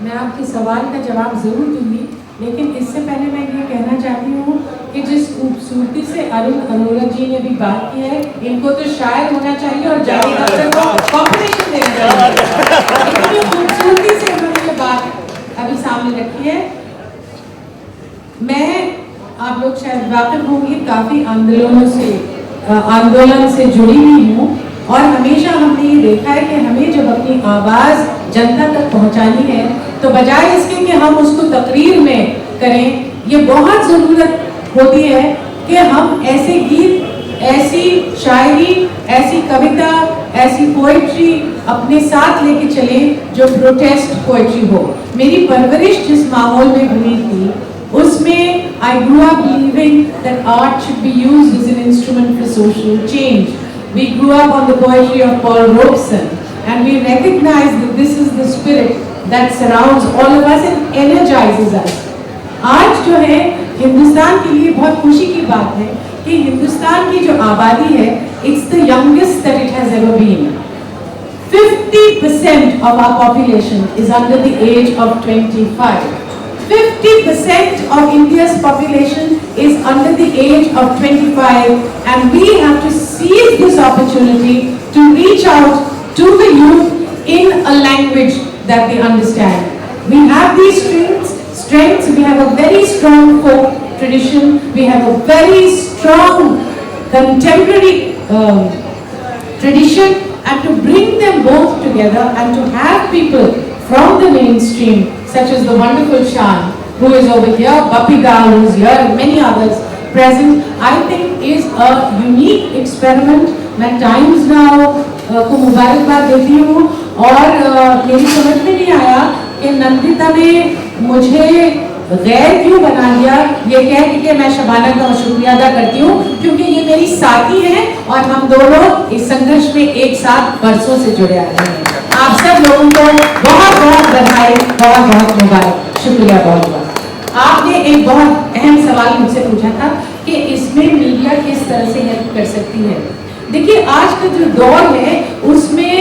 मैं आपके सवाल का जवाब जरूर दूंगी, लेकिन इससे पहले मैं ये कहना चाहती हूँ कि जिस खूबसूरती से अरुण अरोड़ा जी ने भी बात की है, इनको तो शायर होना चाहिए और जावेद अख्तर को कॉम्पिटिशन देना चाहिए। इतनी खूबसूरती से उन्होंने ये बात अभी सामने रखी है। मैं, आप लोग शायद वाकिफ होंगे, काफी आंदोलन से जुड़ी हुई हूँ और हमेशा हमने ये देखा है कि हमें जब अपनी आवाज़ जनता तक पहुँचानी है तो बजाय इसके कि हम उसको तकरीर में करें, ये बहुत ज़रूरत होती है कि हम ऐसे गीत, ऐसी शायरी, ऐसी कविता, ऐसी पोइट्री अपने साथ लेके चलें जो प्रोटेस्ट पोइट्री हो। मेरी परवरिश जिस माहौल में हुई थी उसमें I grew up believing that art should be used as an instrument for social change. We grew up on the poetry of Paul Robeson and we recognize that this is the spirit that surrounds all of us and energizes us. आज जो है हिंदुस्तान के लिए बहुत खुशी की बात है कि हिंदुस्तान की जो आबादी है, it's the youngest that it has ever been. 50% of our population is under the age of 25. 50% of India's population is under the age of 25, and we have to seize this opportunity to reach out to the youth in a language that they understand. We have these strengths, we have a very strong folk tradition, we have a very strong contemporary tradition, and to bring them both together and to have people from the mainstream, such as the wonderful Shan, who is over here, Bapi Gal, who is here, and many others present, I think is a unique experiment. मैं Times Now को मुबारकबाद देती हूँ और मेरी समझ में नहीं आया कि नंदिता ने मुझे गैर क्यों बना दिया, ये कह के मैं शबाना का शुक्रिया अदा करती हूँ क्योंकि ये मेरी साथी हैं और हम दोनों इस संघर्ष में एक साथ बरसों से जुड़े आ रहे हैं। आप सब लोगों को बहुत बहुत बधाई, बहुत बहुत मुबारक, शुक्रिया बहुत बहुत। आपने एक बहुत अहम सवाल मुझसे पूछा था कि इसमें मीडिया किस तरह से हेल्प कर सकती है। देखिए, आज का जो दौर है उसमें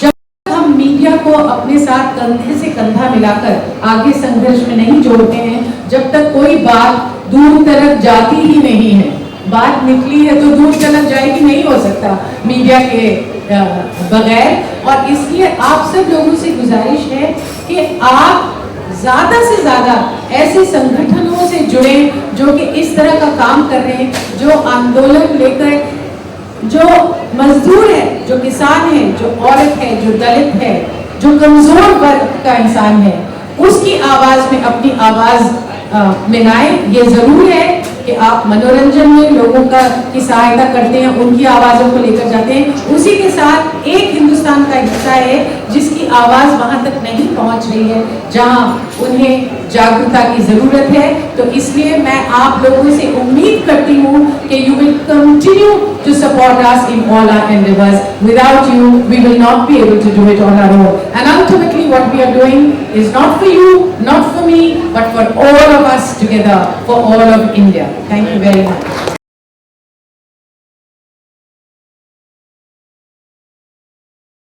जब हम मीडिया को अपने साथ कंधे से कंधा मिलाकर आगे संघर्ष में नहीं जोड़ते हैं, जब तक कोई बात दूर तक जाती ही नहीं है, बात निकली है तो दूर तक जाएगी, नहीं हो सकता मीडिया के बगैर। और इसलिए आप सब लोगों से गुजारिश है कि आप ज़्यादा से ज़्यादा ऐसे संगठनों से जुड़े जो कि इस तरह का काम कर रहे हैं, जो आंदोलन लेकर, जो मजदूर है, जो किसान है, जो औरत है, जो दलित है, जो कमज़ोर वर्ग का इंसान है, उसकी आवाज़ में अपनी आवाज़ मिलाएं। ये ज़रूर है कि आप मनोरंजन में लोगों की सहायता करते हैं, उनकी आवाज़ों को लेकर जाते हैं। उसी के साथ एक हिंदुस्तान का हिस्सा है जिसकी आवाज़ वहाँ तक नहीं पहुँच रही है जहाँ उन्हें जागरूकता की ज़रूरत है। तो इसलिए मैं आप लोगों से उम्मीद करती हूँ कि you will continue to support us in all our endeavors. Without you, we will not be able to do it on our own. And ultimately, what we are doing is not for you, not for me, but for all of us together, for all of India. Thank you very much.